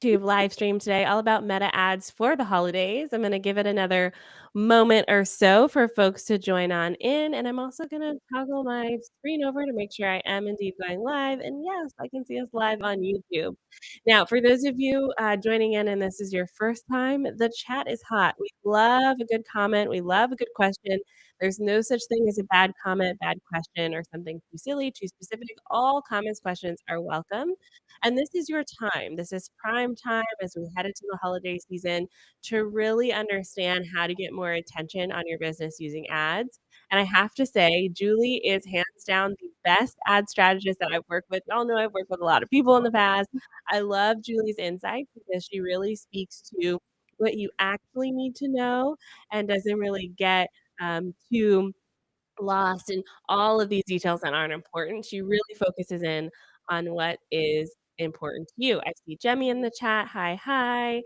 YouTube live stream today all about Meta ads for the holidays. I'm going to give it another moment or so for folks to join on in. And I'm also going to toggle my screen over to make sure I am indeed going live. And yes, I can see us live on YouTube. Now, for those of you joining in and this is your first time, the chat is hot. We love a good comment, we love a good question. There's no such thing as a bad comment, bad question, or something too silly, too specific. All comments, questions are welcome. And this is your time. This is prime time as we head into the holiday season to really understand how to get more attention on your business using ads. And I have to say, Julie is hands down the best ad strategist that I've worked with. Y'all know I've worked with a lot of people in the past. I love Julie's insights because she really speaks to what you actually need to know and doesn't really get too lost in all of these details that aren't important. She really focuses in on what is important to you. I see Jemmy in the chat. Hi, hi.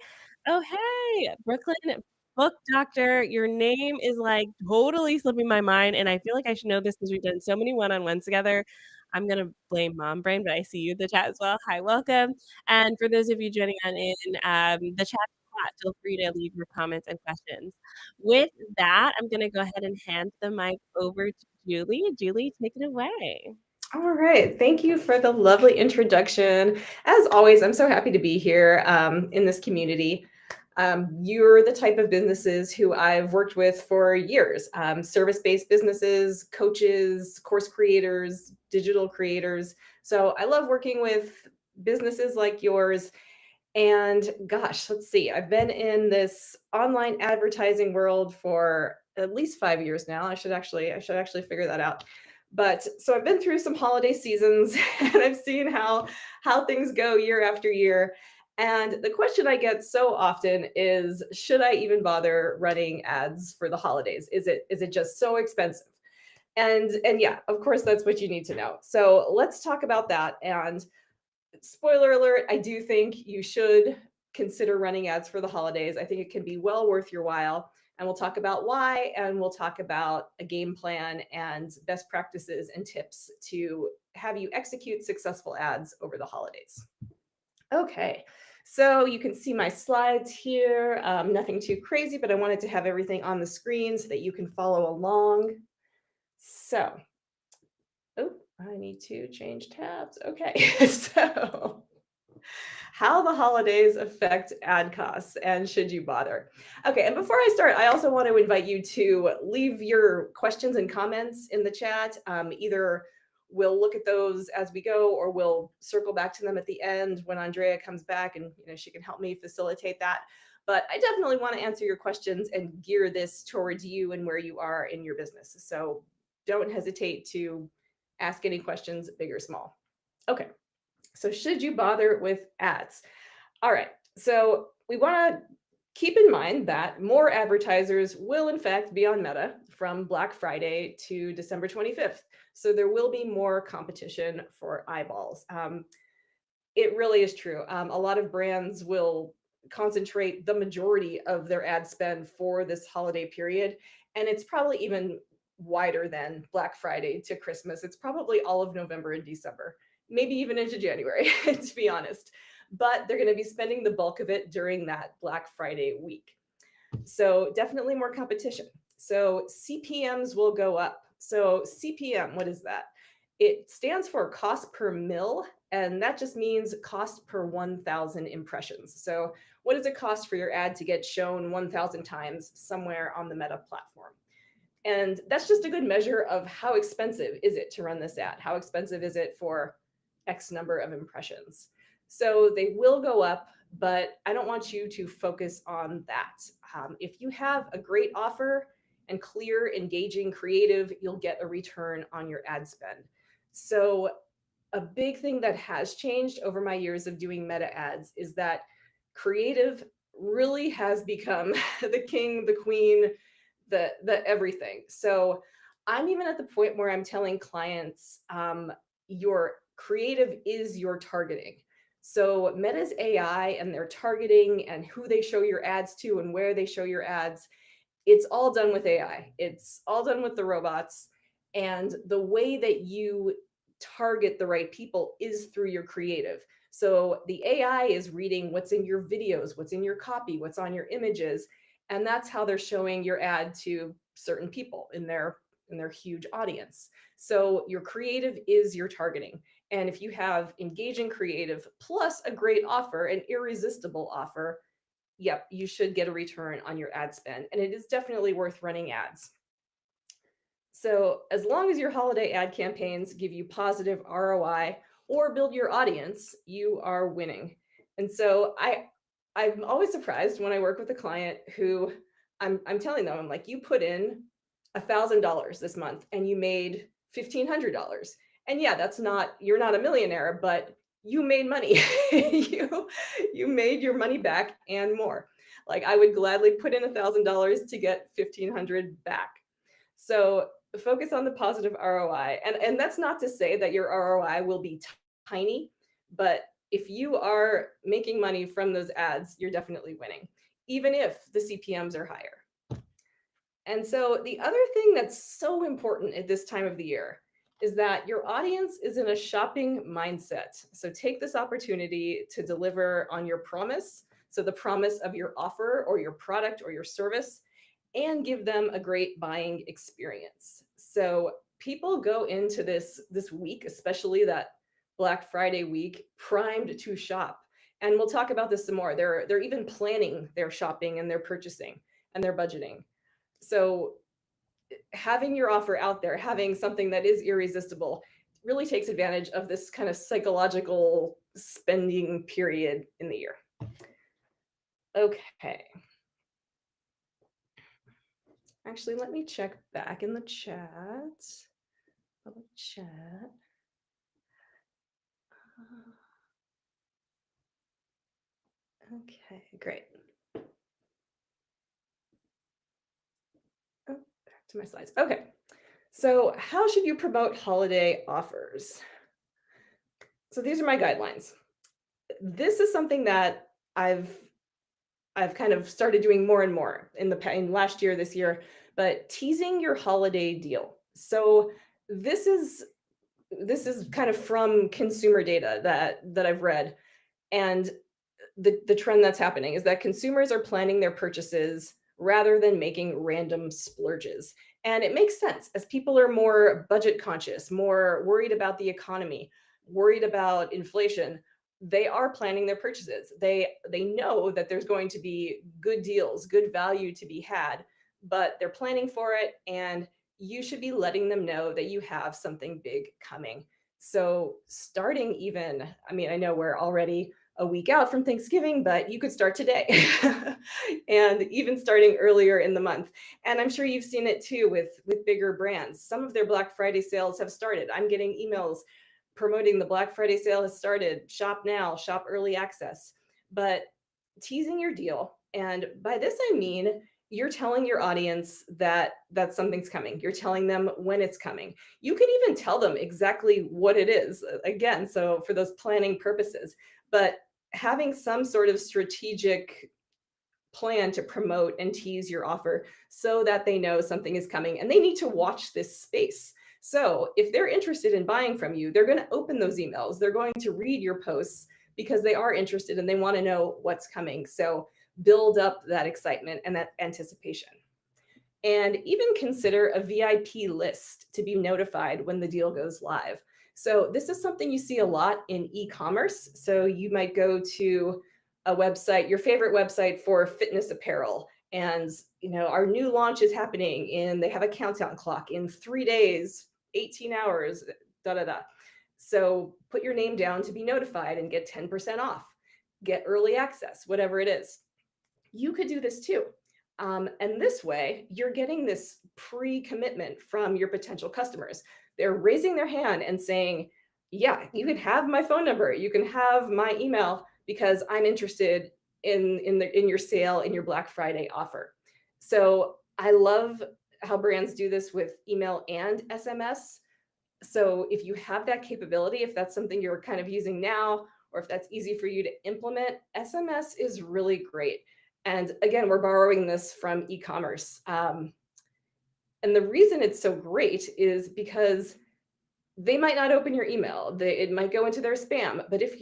Oh, hey, Brooklyn Book Doctor. Your name is like totally slipping my mind, and I feel like I should know this because we've done so many one-on-ones together. I'm gonna blame mom brain, but I see you in the chat as well. Hi, welcome. And for those of you joining on in, the chat is hot. Feel free to leave your comments and questions. With that, I'm gonna go ahead and hand the mic over to Julie. Julie, take it away. All right. Thank you for the lovely introduction. As always, I'm so happy to be here in this community. You're the type of businesses who I've worked with for years, service-based businesses, coaches, course creators, digital creators. So I love working with businesses like yours. And gosh, let's see, I've been in this online advertising world for at least 5 years now. I should actually figure that out. But so I've been through some holiday seasons and I've seen how things go year after year. And the question I get so often is, should I even bother running ads for the holidays? Is it just so expensive? And yeah, of course that's what you need to know. So let's talk about that. And spoiler alert, I do think you should consider running ads for the holidays. I think it can be well worth your while. And we'll talk about why, and we'll talk about a game plan and best practices and tips to have you execute successful ads over the holidays. Okay, so you can see my slides here. Nothing too crazy, but I wanted to have everything on the screen so that you can follow along. So, oh, I need to change tabs. Okay, so how the holidays affect ad costs and should you bother. Okay, and before I start, I also want to invite you to leave your questions and comments in the chat. Either we'll look at those as we go or we'll circle back to them at the end when Andrea comes back and she can help me facilitate that. But I definitely want to answer your questions and gear this towards you and where you are in your business. So don't hesitate to ask any questions, big or small. Okay. So, should you bother with ads? All right. So, we want to keep in mind that more advertisers will, in fact, be on Meta from Black Friday to December 25th. So, there will be more competition for eyeballs. It really is true. A lot of brands will concentrate the majority of their ad spend for this holiday period. And it's probably even wider than Black Friday to Christmas. It's probably all of November and December, maybe even into January, to be honest. But they're going to be spending the bulk of it during that Black Friday week. So definitely more competition. So CPMs will go up. So CPM, what is that? It stands for cost per mil, and that just means cost per 1,000 impressions. So what does it cost for your ad to get shown 1,000 times somewhere on the Meta platform? And that's just a good measure of how expensive is it to run this ad? How expensive is it for X number of impressions? So they will go up, but I don't want you to focus on that. If you have a great offer and clear, engaging, creative, you'll get a return on your ad spend. So a big thing that has changed over my years of doing Meta ads is that creative really has become the king, the queen, the everything. So I'm even at the point where I'm telling clients, your creative is your targeting. So Meta's AI and their targeting and who they show your ads to and where they show your ads, it's all done with AI. It's all done with the robots. And the way that you target the right people is through your creative. So the AI is reading what's in your videos, what's in your copy, what's on your images, and that's how they're showing your ad to certain people in their huge audience. So your creative is your targeting. And if you have engaging creative plus a great offer, an irresistible offer, yep, you should get a return on your ad spend. And it is definitely worth running ads. So, as long as your holiday ad campaigns give you positive ROI or build your audience, you are winning. And so I'm always surprised when I work with a client who I'm telling them, I'm like, you put in $1,000 this month and you made $1,500. And yeah, that's not, you're not a millionaire, but you made money. You made your money back and more. Like I would gladly put in $1,000 to get 1,500 back. So focus on the positive ROI. And that's not to say that your ROI will be tiny, but if you are making money from those ads, you're definitely winning, even if the CPMs are higher. And so the other thing that's so important at this time of the year is that your audience is in a shopping mindset. So take this opportunity to deliver on your promise. So the promise of your offer or your product or your service, and give them a great buying experience. So people go into this week, especially that Black Friday week, primed to shop. And we'll talk about this some more. They're even planning their shopping and their purchasing and their budgeting. So having your offer out there, having something that is irresistible, really takes advantage of this kind of psychological spending period in the year. Okay. Actually, let me check back in the chat. Public chat. Okay, great. Oh, back to my slides. Okay. So, how should you promote holiday offers? So, these are my guidelines. This is something that I've kind of started doing more and more in last year, this year, but teasing your holiday deal. So, this is kind of from consumer data that I've read, and the trend that's happening is that consumers are planning their purchases rather than making random splurges. And it makes sense as people are more budget conscious, more worried about the economy, worried about inflation. They are planning their purchases. They know that there's going to be good deals, good value to be had, but they're planning for it, and you should be letting them know that you have something big coming. So starting even, I mean, I know we're already a week out from Thanksgiving, but you could start today and even starting earlier in the month. And I'm sure you've seen it too with bigger brands. Some of their Black Friday sales have started. I'm getting emails promoting the Black Friday sale has started. Shop now, shop early access. But teasing your deal, and by this I mean you're telling your audience that something's coming. You're telling them when it's coming. You can even tell them exactly what it is. Again, so for those planning purposes, but having some sort of strategic plan to promote and tease your offer so that they know something is coming and they need to watch this space. So if they're interested in buying from you, they're going to open those emails. They're going to read your posts because they are interested and they want to know what's coming. So build up that excitement and that anticipation. And even consider a VIP list to be notified when the deal goes live. So this is something you see a lot in e-commerce. So you might go to a website, your favorite website for fitness apparel, and our new launch is happening, and they have a countdown clock in 3 days, 18 hours, da da da. So put your name down to be notified and get 10% off, get early access, whatever it is. You could do this too. And this way, you're getting this pre-commitment from your potential customers. They're raising their hand and saying, yeah, you can have my phone number, you can have my email, because I'm interested in your sale, in your Black Friday offer. So I love how brands do this with email and SMS. So if you have that capability, if that's something you're kind of using now, or if that's easy for you to implement, SMS is really great. And again, we're borrowing this from e-commerce. And the reason it's so great is because they might not open your email. It might go into their spam. But if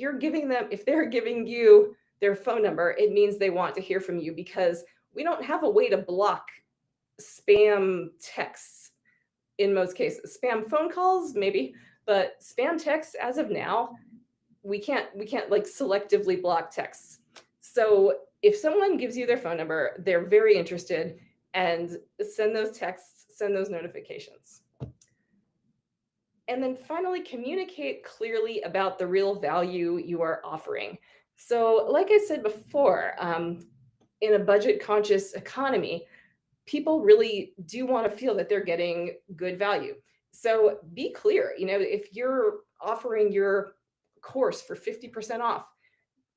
they're giving you their phone number, it means they want to hear from you because we don't have a way to block spam texts in most cases. Spam phone calls, maybe, but spam texts as of now, we can't like selectively block texts. So if someone gives you their phone number, they're very interested, and send those texts, send those notifications. And then finally, communicate clearly about the real value you are offering. So, like I said before, in a budget conscious economy, people really do want to feel that they're getting good value. So be clear. If you're offering your course for 50% off,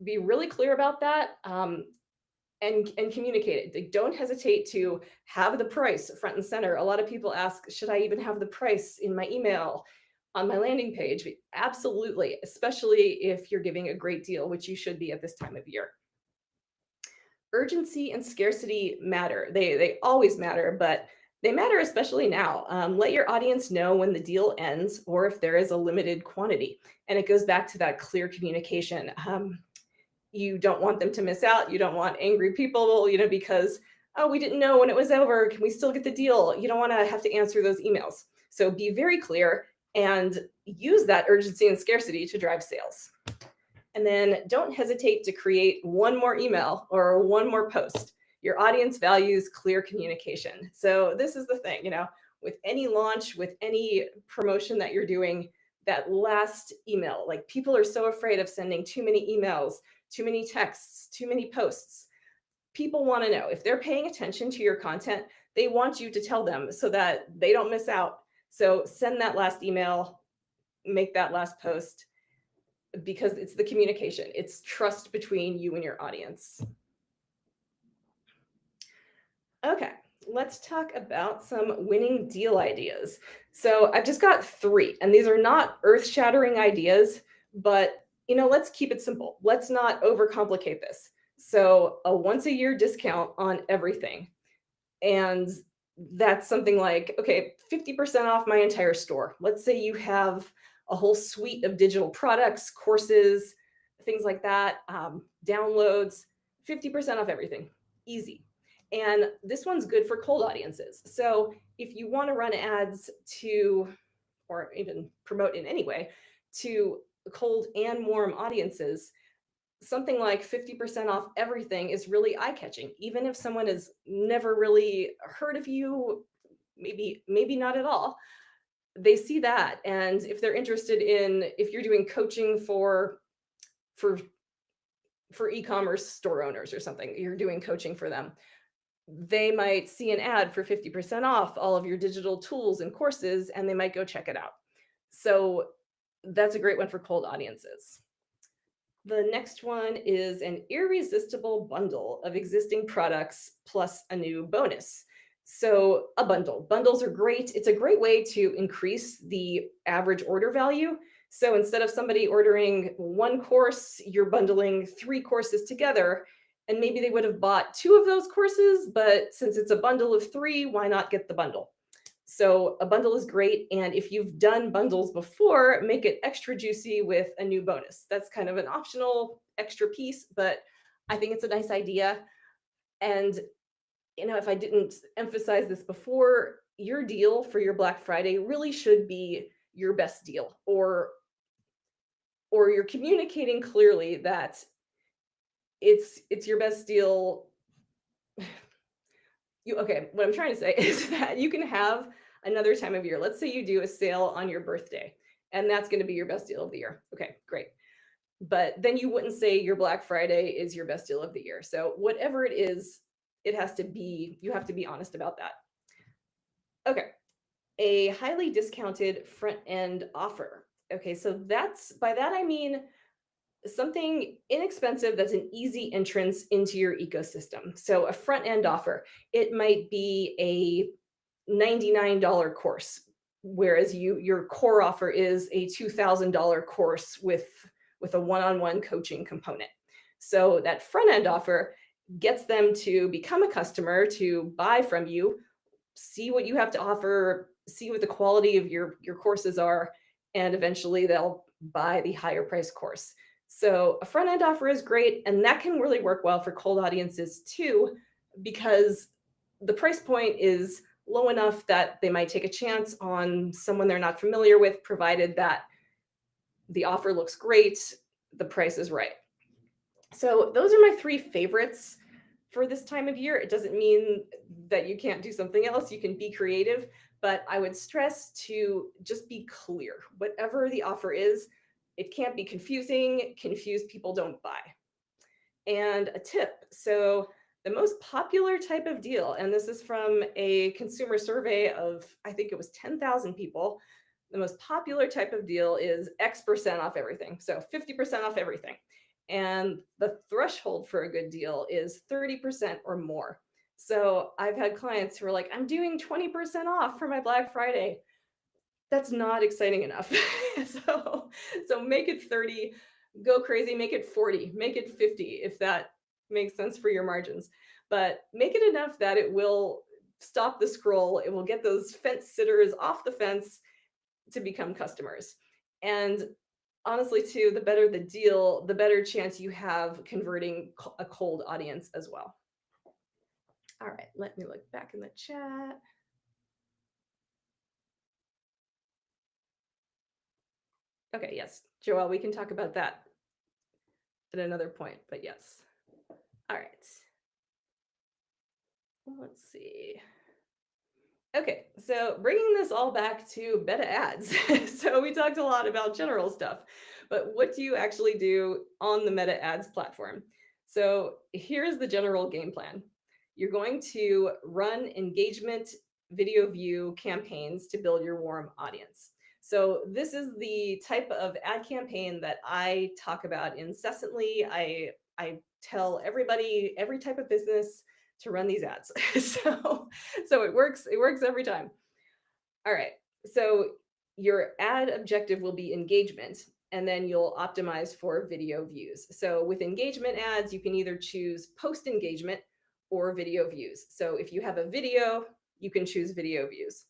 be really clear about that, and communicate it. Like, don't hesitate to have the price front and center. A lot of people ask, should I even have the price in my email, on my landing page? Absolutely, especially if you're giving a great deal, which you should be at this time of year. Urgency and scarcity matter. They always matter, but they matter especially now. Let your audience know when the deal ends or if there is a limited quantity. And it goes back to that clear communication. You don't want them to miss out. You don't want angry people, because, oh, we didn't know when it was over. Can we still get the deal? You don't want to have to answer those emails. So be very clear and use that urgency and scarcity to drive sales. And then don't hesitate to create one more email or one more post. Your audience values clear communication. So this is the thing, with any launch, with any promotion that you're doing, that last email, like, people are so afraid of sending too many emails, too many texts, too many posts. People want to know if they're paying attention to your content, they want you to tell them so that they don't miss out. So send that last email, make that last post, because it's the communication. It's trust between you and your audience. Okay, let's talk about some winning deal ideas. So I've just got 3, and these are not earth-shattering ideas, but let's keep it simple. Let's not overcomplicate this. So a once-a-year discount on everything. And that's something like, okay, 50% off my entire store. Let's say you have a whole suite of digital products, courses, things like that, downloads, 50% off everything. Easy. And this one's good for cold audiences. So if you want to run ads to, or even promote in any way, to cold and warm audiences, something like 50% off everything is really eye-catching. Even if someone has never really heard of you, maybe not at all, they see that. And if they're interested if you're doing coaching for e-commerce store owners or something, you're doing coaching for them, they might see an ad for 50% off all of your digital tools and courses, and they might go check it out. So that's a great one for cold audiences. The next one is an irresistible bundle of existing products plus a new bonus. So a bundle. Bundles are great. It's a great way to increase the average order value. So instead of somebody ordering one course, you're bundling 3 courses together, and maybe they would have bought 2 of those courses, but since it's a bundle of 3, why not get the bundle? So a bundle is great. And if you've done bundles before, make it extra juicy with a new bonus. That's kind of an optional extra piece, but I think it's a nice idea. And, if I didn't emphasize this before, your deal for your Black Friday really should be your best deal, or you're communicating clearly that it's your best deal. Okay, what I'm trying to say is that you can have another time of year. Let's say you do a sale on your birthday, and that's going to be your best deal of the year. Okay, great. But then you wouldn't say your Black Friday is your best deal of the year. So whatever it is, you have to be honest about that. Okay, a highly discounted front end offer. Okay, so by that I mean something inexpensive that's an easy entrance into your ecosystem. So a front end offer, it might be a $99 course, whereas your core offer is a $2,000 course with a one-on-one coaching component. So that front end offer gets them to become a customer, to buy from you, see what you have to offer, see what the quality of your courses are, and eventually they'll buy the higher price course. So a front end offer is great, and that can really work well for cold audiences too, because the price point is low enough that they might take a chance on someone they're not familiar with, provided that the offer looks great, the price is right. So those are my three favorites for this time of year. It doesn't mean that you can't do something else. You can be creative, but I would stress to just be clear. Whatever the offer is, it can't be confusing. Confused people don't buy. And a tip. So the most popular type of deal, and this is from a consumer survey of, I think it was 10,000 people. The most popular type of deal is X% off everything. So 50% off everything. And the threshold for a good deal is 30% or more. So I've had clients who are like, I'm doing 20% off for my Black Friday. That's not exciting enough. So make it 30, go crazy, make it 40, make it 50 if that makes sense for your margins. But make it enough that it will stop the scroll, it will get those fence sitters off the fence to become customers. And honestly too, the better the deal, the better chance you have converting a cold audience as well. All right, let me look back in the chat. Okay, yes, Joelle, we can talk about that at another point, but yes. All right. Let's see. Okay, so bringing this all back to Meta ads. So we talked a lot about general stuff, but what do you actually do on the Meta ads platform? So here's the general game plan. You're going to run engagement video view campaigns to build your warm audience. So this is the type of ad campaign that I talk about incessantly. I tell everybody, every type of business to run these ads. So it works every time. All right. So your ad objective will be engagement, and then you'll optimize for video views. So with engagement ads, you can either choose post engagement or video views. So if you have a video, you can choose video views.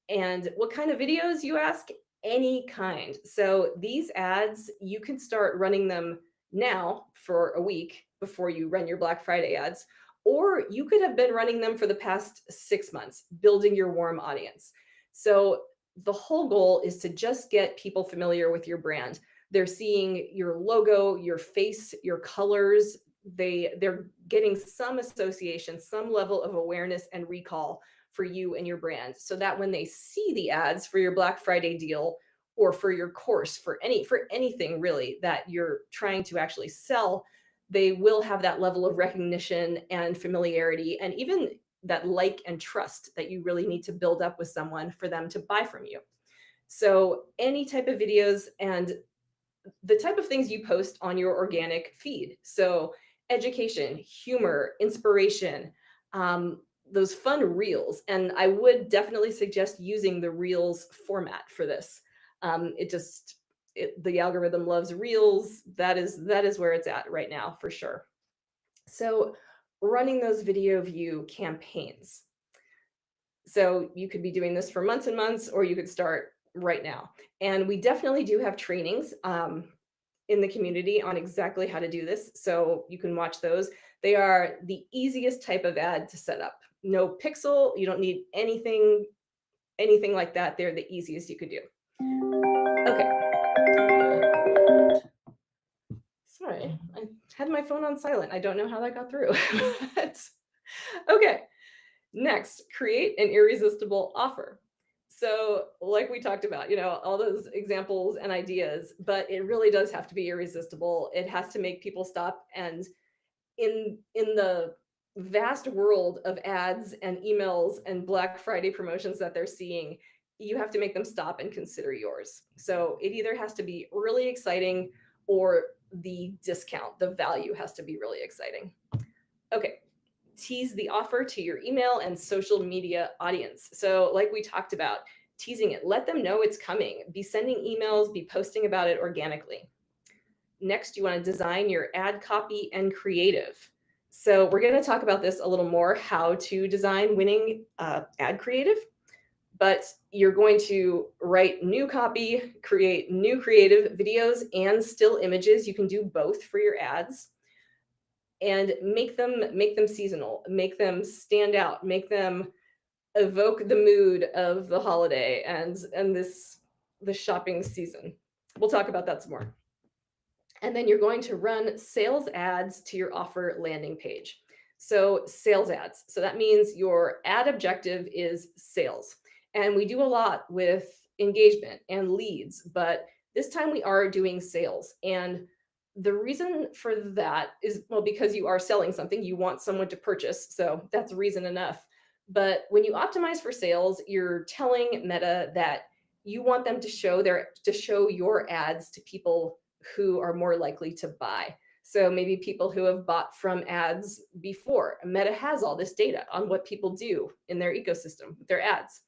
And what kind of videos, you ask? Any kind. So these ads, you can start running them now for a week before you run your Black Friday ads, or you could have been running them for the past 6 months, building your warm audience. So the whole goal is to just get people familiar with your brand. They're seeing your logo, your face, your colors. They're getting some association, some level of awareness and recall for you and your brand, so that when they see the ads for your Black Friday deal or for your course, for anything really that you're trying to actually sell, they will have that level of recognition and familiarity, and even that like and trust that you really need to build up with someone for them to buy from you. So any type of videos and the type of things you post on your organic feed. So education, humor, inspiration, those fun reels. And I would definitely suggest using the reels format for this. The algorithm loves reels. That is where it's at right now for sure. So running those video view campaigns. So you could be doing this for months and months, or you could start right now. And we definitely do have trainings in the community on exactly how to do this. So you can watch those. They are the easiest type of ad to set up. No pixel, you don't need anything like that. They're the easiest you could do. Okay. Sorry, I had my phone on silent. I don't know how that got through. Okay. Next, create an irresistible offer. So like we talked about, all those examples and ideas, but it really does have to be irresistible. It has to make people stop. And in the vast world of ads and emails and Black Friday promotions that they're seeing, you have to make them stop and consider yours. So it either has to be really exciting, or the discount, the value has to be really exciting. Okay. Tease the offer to your email and social media audience. So like we talked about, teasing it, let them know it's coming. Be sending emails, be posting about it organically. Next, you want to design your ad copy and creative. So we're going to talk about this a little more, how to design winning ad creative. But You're going to write new copy, create new creative videos and still images. You can do both for your ads, and make them seasonal, make them stand out, make them evoke the mood of the holiday and this the shopping season. We'll talk about that some more. And then you're going to run sales ads to your offer landing page. So, sales ads. So, that means your ad objective is sales. And we do a lot with engagement and leads, but this time we are doing sales. And the reason for that is, well, because you are selling something, you want someone to purchase. So, that's reason enough. But when you optimize for sales, you're telling Meta that you want them to show your ads to people who are more likely to buy. So maybe people who have bought from ads before. Meta has all this data on what people do in their ecosystem with their ads.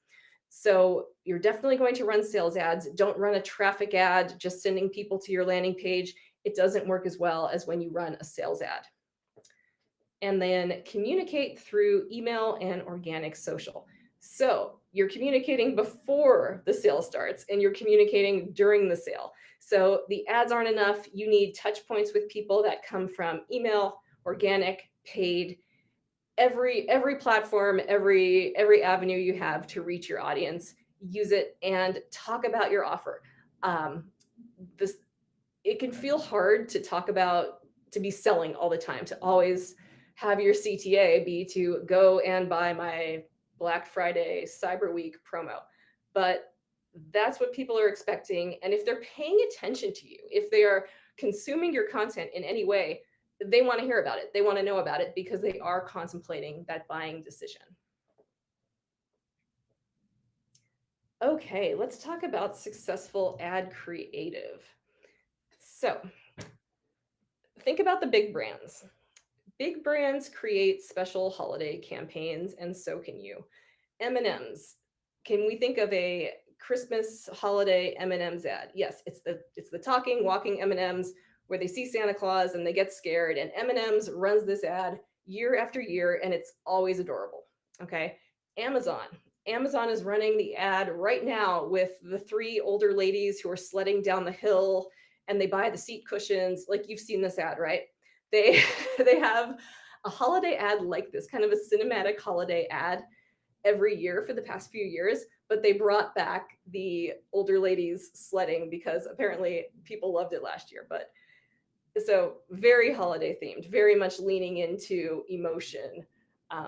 So you're definitely going to run sales ads. Don't run a traffic ad just sending people to your landing page. It doesn't work as well as when you run a sales ad. And then communicate through email and organic social. So you're communicating before the sale starts and you're communicating during the sale. So the ads aren't enough. You need touch points with people that come from email, organic, paid, every platform, every avenue you have to reach your audience. Use it and talk about your offer. This It can feel hard to be selling all the time, to always have your CTA be to go and buy my Black Friday Cyber Week promo. But that's what people are expecting. And if they're paying attention to you, if they are consuming your content in any way, they want to hear about it. They want to know about it because they are contemplating that buying decision. Okay, let's talk about successful ad creative. So, think about the big brands. Big brands create special holiday campaigns, and so can you. M&Ms. Can we think of a Christmas holiday M&Ms ad? Yes, it's the talking, walking M&Ms where they see Santa Claus and they get scared. And M&Ms runs this ad year after year, and it's always adorable. Okay, Amazon. Amazon is running the ad right now with the three older ladies who are sledding down the hill, and they buy the seat cushions. Like, you've seen this ad, right? They they have a holiday ad like this, kind of a cinematic holiday ad every year for the past few years, but they brought back the older ladies sledding because apparently people loved it last year. But so very holiday themed, very much leaning into emotion,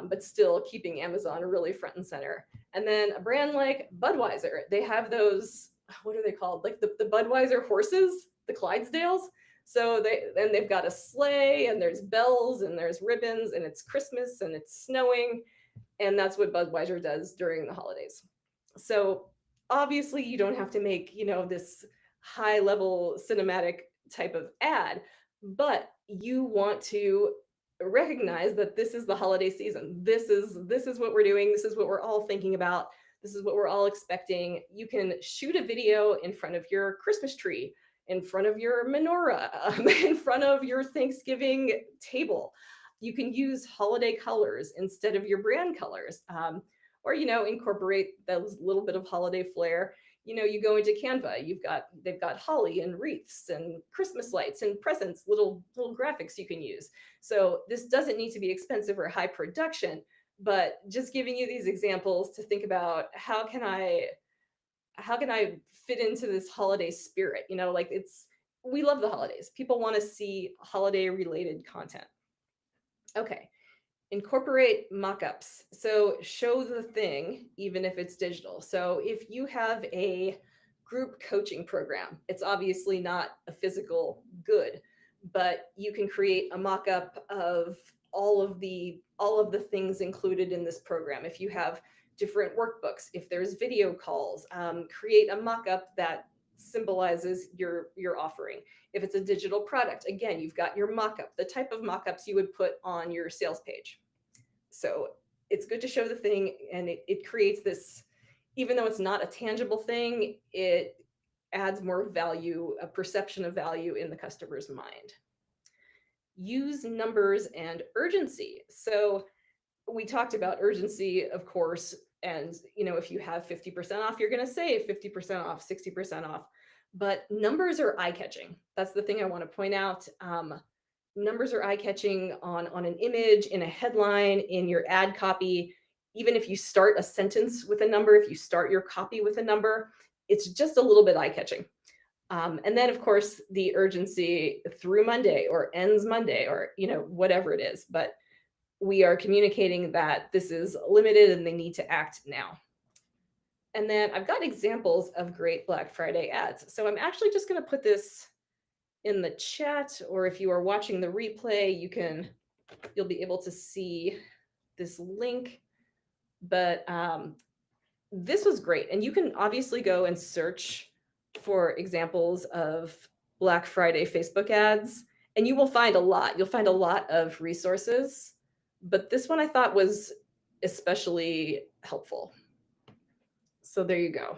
but still keeping Amazon really front and center. And then a brand like Budweiser, they have those, what are they called? Like the Budweiser horses, the Clydesdales. So they've got a sleigh and there's bells and there's ribbons and it's Christmas and it's snowing. And that's what Budweiser does during the holidays. So obviously you don't have to make, this high level cinematic type of ad, but you want to recognize that this is the holiday season. This is what we're doing. This is what we're all thinking about. This is what we're all expecting. You can shoot a video in front of your Christmas tree, in front of your menorah, in front of your Thanksgiving table. You can use holiday colors instead of your brand colors, or incorporate those little bit of holiday flair. You go into Canva, they've got holly and wreaths and Christmas lights and presents, little graphics you can use. So this doesn't need to be expensive or high production, but just giving you these examples to think about how can I fit into this holiday spirit? We love the holidays. People want to see holiday related content. Okay. Incorporate mock-ups. So show the thing, even if it's digital. So if you have a group coaching program, it's obviously not a physical good, but you can create a mock-up of all of the things included in this program. If you have different workbooks, if there's video calls, create a mock-up that symbolizes your offering. If it's a digital product, again, you've got your mock-up, the type of mock-ups you would put on your sales page. So it's good to show the thing, and it creates this, even though it's not a tangible thing, it adds more value, a perception of value in the customer's mind. Use numbers and urgency. So we talked about urgency, of course, And, if you have 50% off, you're going to say 50% off, 60% off. But numbers are eye catching. That's the thing I want to point out. Numbers are eye catching on an image, in a headline, in your ad copy. Even if you start a sentence with a number, if you start your copy with a number, it's just a little bit eye catching. And then, of course, the urgency through Monday or ends Monday or, whatever it is. But we are communicating that this is limited and they need to act now. And then I've got examples of great Black Friday ads. So I'm actually just going to put this in the chat, or if you are watching the replay, you'll be able to see this link. But this was great. And you can obviously go and search for examples of Black Friday Facebook ads, and you will find a lot. You'll find a lot of resources, but this one I thought was especially helpful. So there you go.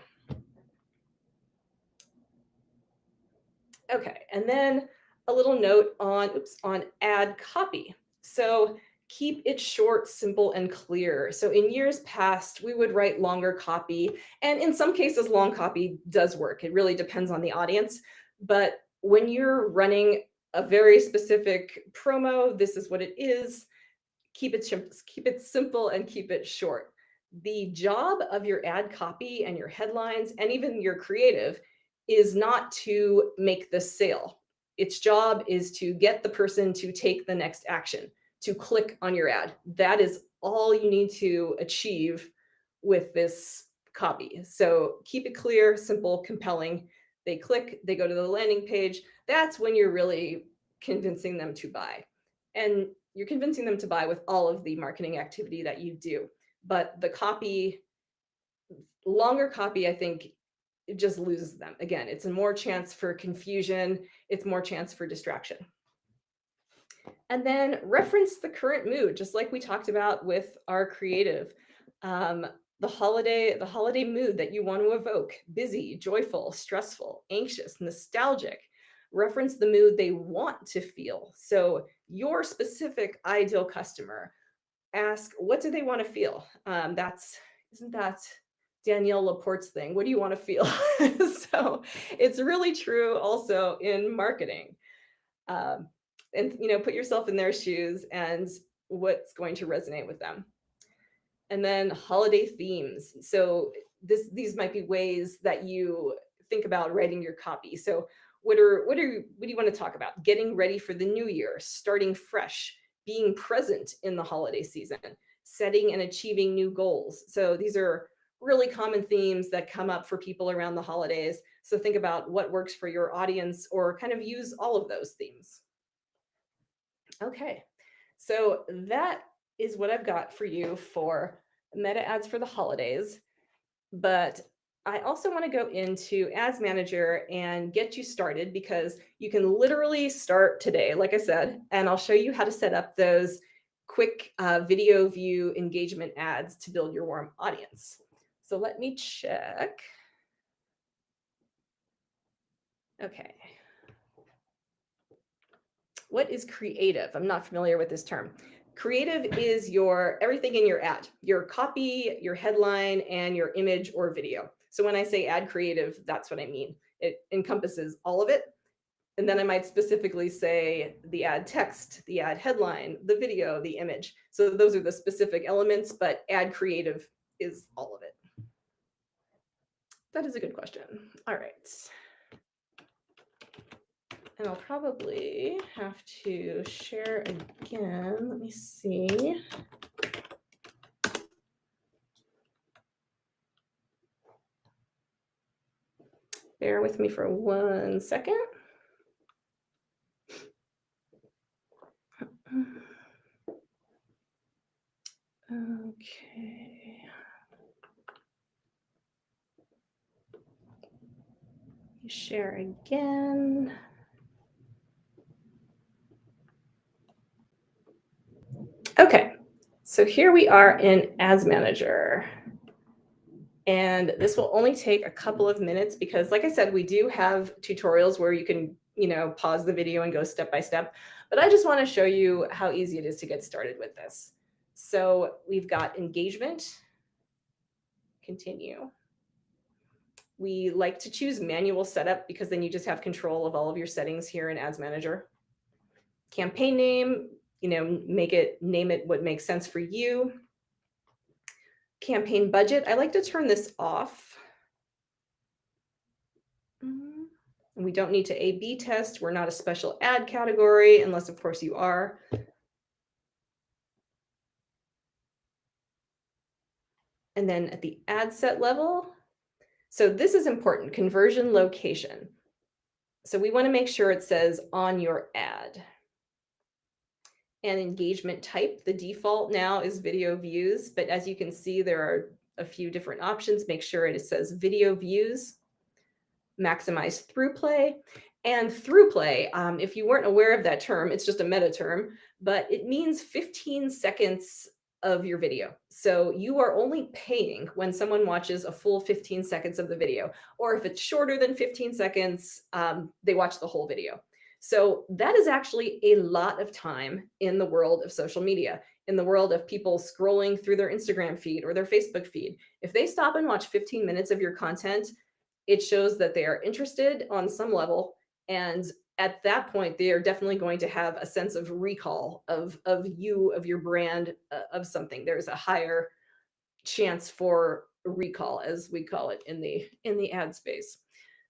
Okay, and then a little note on ad copy. So keep it short, simple, and clear. So in years past, we would write longer copy, and in some cases, long copy does work. It really depends on the audience. But when you're running a very specific promo, this is what it is. Keep it simple and keep it short. The job of your ad copy and your headlines and even your creative is not to make the sale. Its job is to get the person to take the next action, to click on your ad. That is all you need to achieve with this copy. So keep it clear, simple, compelling. They click, they go to the landing page. That's when you're really convincing them to buy. And you're convincing them to buy with all of the marketing activity that you do. But the copy, longer copy, I think it just loses them. Again, it's a more chance for confusion. It's more chance for distraction. And then reference the current mood, just like we talked about with our creative. The holiday mood that you want to evoke: busy, joyful, stressful, anxious, nostalgic. Reference the mood they want to feel. So your specific ideal customer, ask, what do they want to feel? Isn't that Danielle Laporte's thing? What do you want to feel? So it's really true also in marketing. And put yourself in their shoes and what's going to resonate with them. And then holiday themes. So these might be ways that you think about writing your copy. So what do you want to talk about? Getting ready for the new year, starting fresh, being present in the holiday season, setting and achieving new goals. So these are really common themes that come up for people around the holidays. So think about what works for your audience, or kind of use all of those themes. Okay, so that is what I've got for you for meta ads for the holidays. But I also want to go into Ads Manager and get you started, because you can literally start today, like I said, and I'll show you how to set up those quick video view engagement ads to build your warm audience. So let me check. Okay. What is creative? I'm not familiar with this term. Creative is everything in your ad, your copy, your headline, and your image or video. So when I say ad creative, that's what I mean. It encompasses all of it. And then I might specifically say the ad text, the ad headline, the video, the image. So those are the specific elements, but ad creative is all of it. That is a good question. All right. And I'll probably have to share again. Let me see. Bear with me for 1 second. Okay. Share again. Okay, so here we are in Ads Manager. And this will only take a couple of minutes because, like I said, we do have tutorials where you can, pause the video and go step by step. But I just want to show you how easy it is to get started with this. So we've got engagement. Continue. We like to choose manual setup because then you just have control of all of your settings here in Ads Manager. Campaign name, name it what makes sense for you. Campaign budget, I like to turn this off. We don't need to A/B test. We're not a special ad category, unless of course you are. And then at the ad set level, so this is important, conversion location. So we want to make sure it says on your ad. And engagement type, the default now is video views, but as you can see, there are a few different options. Make sure it says video views, maximize throughplay. And throughplay, if you weren't aware of that term, it's just a meta term, but it means 15 seconds of your video. So you are only paying when someone watches a full 15 seconds of the video, or if it's shorter than 15 seconds, they watch the whole video. So that is actually a lot of time in the world of social media, in the world of people scrolling through their Instagram feed or their Facebook feed. If they stop and watch 15 minutes of your content, it shows that they are interested on some level. And at that point, they are definitely going to have a sense of recall of you, of your brand, of something. There's a higher chance for recall, as we call it in the ad space.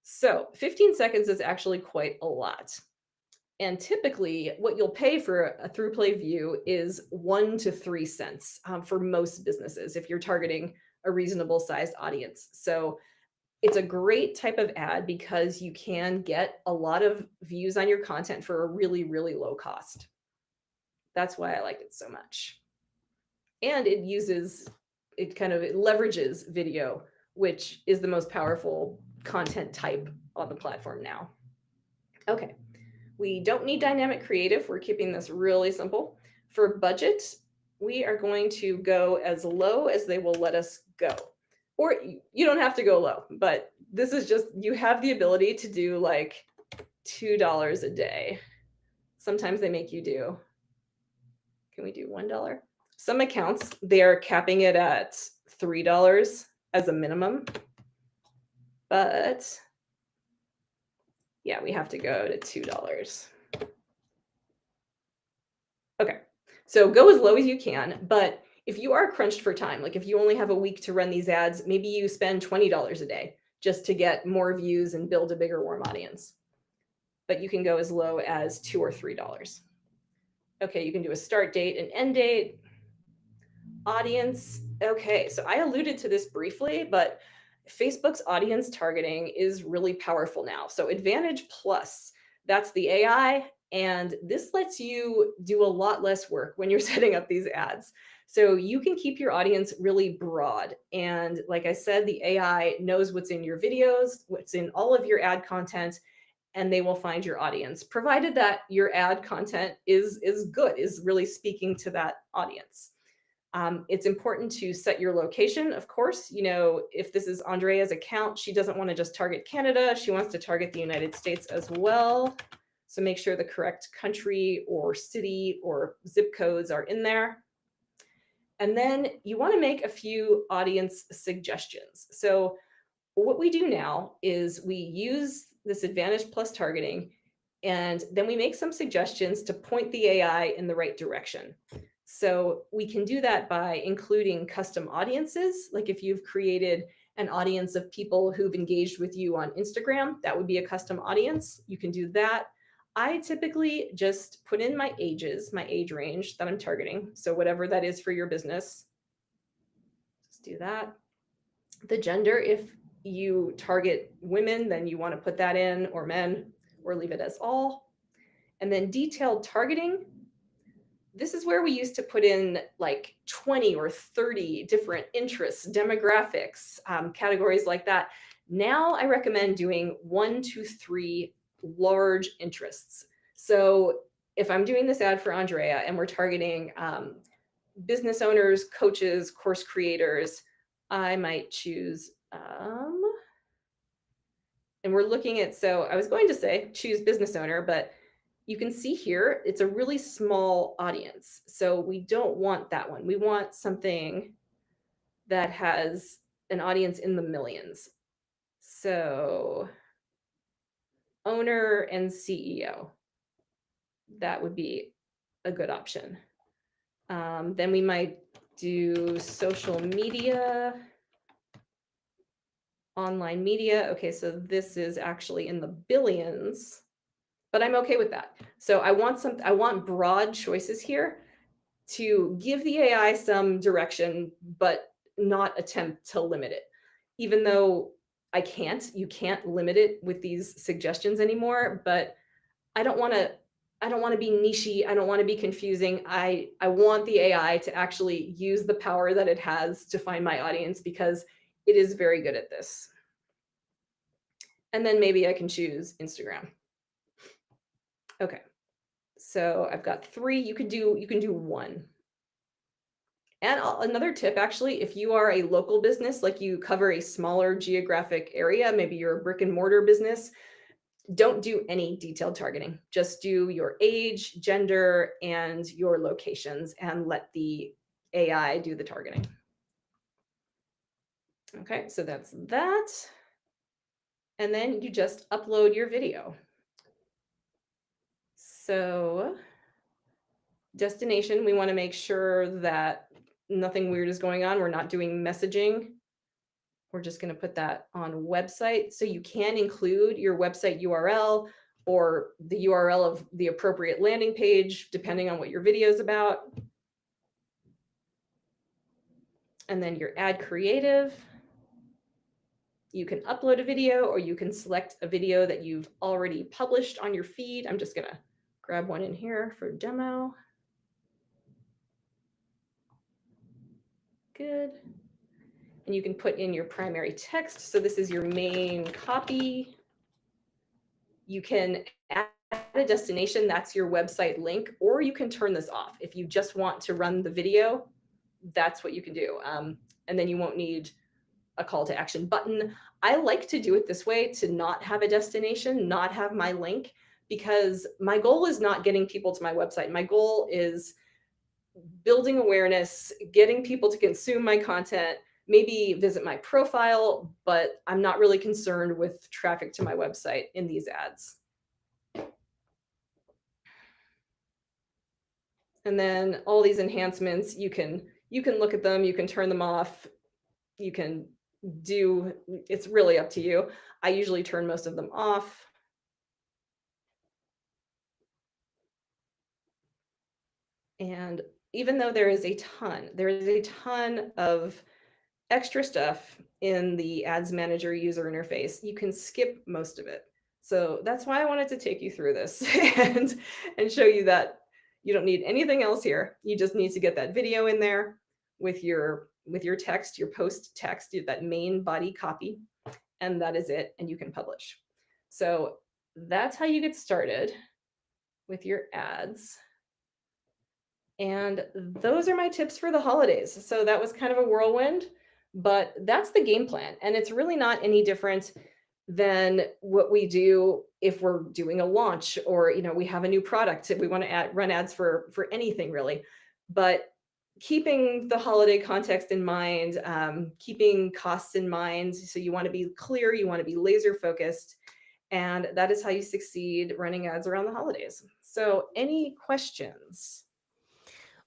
So 15 seconds is actually quite a lot. And typically, what you'll pay for a throughplay view is 1 to 3 cents for most businesses if you're targeting a reasonable sized audience. So it's a great type of ad because you can get a lot of views on your content for a really, really low cost. That's why I like it so much. And it leverages video, which is the most powerful content type on the platform now. Okay, we don't need dynamic creative. We're keeping this really simple. For budget, we are going to go as low as they will let us go. Or you don't have to go low, but this is just, you have the ability to do like $2 a day. Sometimes they make you do, can we do $1? Some accounts, they are capping it at $3 as a minimum. But yeah, we have to go to $2. Okay, so go as low as you can, but if you are crunched for time, like if you only have a week to run these ads, maybe you spend $20 a day just to get more views and build a bigger, warm audience. But you can go as low as $2 or $3. Okay, you can do a start date and end date. Audience. Okay, so I alluded to this briefly, but Facebook's audience targeting is really powerful now. So Advantage Plus, that's the AI, and this lets you do a lot less work when you're setting up these ads. So you can keep your audience really broad. And like I said, the AI knows what's in your videos, what's in all of your ad content, and they will find your audience, provided that your ad content is good, is really speaking to that audience. It's important to set your location, of course. If this is Andrea's account, she doesn't want to just target Canada. She wants to target the United States as well. So make sure the correct country or city or zip codes are in there. And then you want to make a few audience suggestions. So what we do now is we use this Advantage Plus targeting, and then we make some suggestions to point the AI in the right direction. So we can do that by including custom audiences. Like if you've created an audience of people who've engaged with you on Instagram, that would be a custom audience. You can do that. I typically just put in my ages, my age range that I'm targeting. So whatever that is for your business, just do that. The gender, if you target women, then you want to put that in, or men, or leave it as all. And then detailed targeting. This is where we used to put in like 20 or 30 different interests, demographics, categories like that. Now I recommend doing 1 to 3 large interests. So if I'm doing this ad for Andrea and we're targeting business owners, coaches, course creators, I might choose, and we're looking at, so I was going to say choose business owner, but you can see here, it's a really small audience. So we don't want that one. We want something that has an audience in the millions. So owner and CEO, that would be a good option. Then we might do social media, online media. Okay, so this is actually in the billions, but I'm okay with that. So I want broad choices here to give the AI some direction, but not attempt to limit it. Even though you can't limit it with these suggestions anymore, but I don't want to I don't want to be nichey. I don't want to be confusing. I want the AI to actually use the power that it has to find my audience because it is very good at this. And then maybe I can choose Instagram. Okay. So I've got 3. You can do 1. And another tip, actually, if you are a local business, like you cover a smaller geographic area, maybe you're a brick and mortar business, don't do any detailed targeting. Just do your age, gender, and your locations and let the AI do the targeting. Okay, so that's that. And then you just upload your video. So, destination, we want to make sure that nothing weird is going on. We're not doing messaging. We're just going to put that on website. So you can include your website URL or the URL of the appropriate landing page, depending on what your video is about. And then your ad creative. You can upload a video or you can select a video that you've already published on your feed. I'm just going to grab one in here for demo. Good. And you can put in your primary text. So this is your main copy. You can add a destination, that's your website link, or you can turn this off. If you just want to run the video, that's what you can do. And then you won't need a call to action button. I like to do it this way, to not have a destination, not have my link, because my goal is not getting people to my website. My goal is building awareness, getting people to consume my content, maybe visit my profile, but I'm not really concerned with traffic to my website in these ads. And then all these enhancements, you can look at them, you can turn them off, you can do, it's really up to you. I usually turn most of them off. And even though there is a ton of extra stuff in the Ads Manager user interface, you can skip most of it. So that's why I wanted to take you through this and show you that you don't need anything else here. You just need to get that video in there with your text, your post text, that main body copy, and that is it, and you can publish. So that's how you get started with your ads. And those are my tips for the holidays. So that was kind of a whirlwind, but that's the game plan. And it's really not any different than what we do if we're doing a launch, or we have a new product, we want to run ads for anything really. But keeping the holiday context in mind, keeping costs in mind. So you want to be clear, you want to be laser focused, and that is how you succeed running ads around the holidays. So any questions?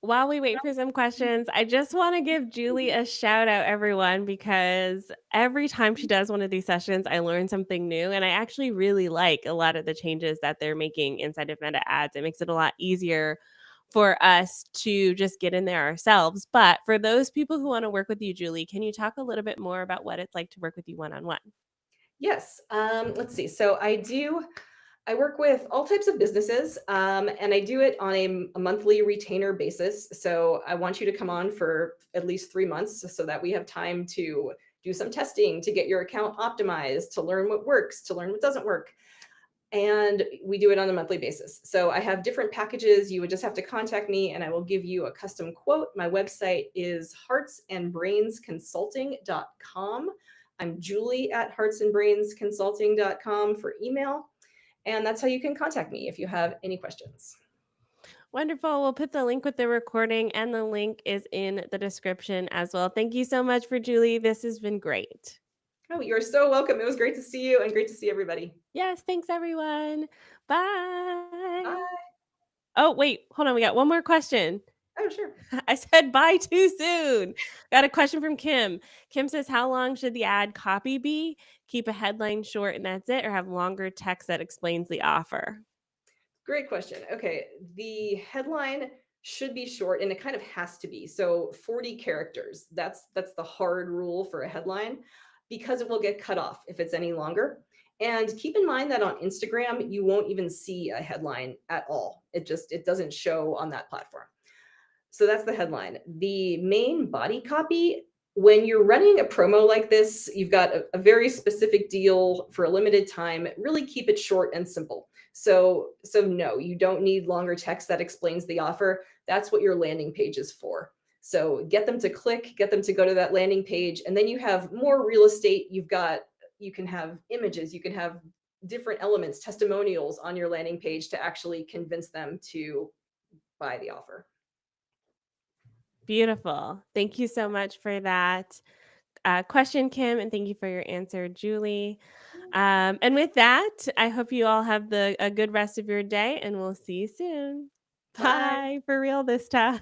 While we wait for some questions, I just want to give Julie a shout out, everyone, because every time she does one of these sessions, I learn something new. And I actually really like a lot of the changes that they're making inside of Meta Ads. It makes it a lot easier for us to just get in there ourselves. But for those people who want to work with you, Julie, can you talk a little bit more about what it's like to work with you one on one? Yes. Let's see. So I work with all types of businesses, and I do it on a monthly retainer basis. So I want you to come on for at least 3 months so that we have time to do some testing, to get your account optimized, to learn what works, to learn what doesn't work. And we do it on a monthly basis. So I have different packages. You would just have to contact me and I will give you a custom quote. My website is heartsandbrainsconsulting.com. I'm Julie at heartsandbrainsconsulting.com for email. And that's how you can contact me if you have any questions. Wonderful. We'll put the link with the recording, and the link is in the description as well. Thank you so much for Julie. This has been great. Oh, you're so welcome. It was great to see you and great to see everybody. Yes, thanks everyone. Bye. Bye. Oh, wait, hold on. We got one more question. Oh, sure. I said bye too soon. Got a question from Kim. Kim says, how long should the ad copy be? Keep a headline short and that's it, or have longer text that explains the offer? Great question. Okay, the headline should be short and it kind of has to be. So 40 characters. That's the hard rule for a headline because it will get cut off if it's any longer. And keep in mind that on Instagram you won't even see a headline at all. It doesn't show on that platform. So that's the headline. The main body copy, when you're running a promo like this, you've got a very specific deal for a limited time. Really keep it short and simple. So no, you don't need longer text that explains the offer. That's what your landing page is for. So get them to click, get them to go to that landing page, and then you have more real estate. You can have images, you can have different elements, testimonials on your landing page to actually convince them to buy the offer. Beautiful. Thank you so much for that question, Kim, and thank you for your answer, Julie. And with that, I hope you all have a good rest of your day, and we'll see you soon. Bye. Bye, for real this time.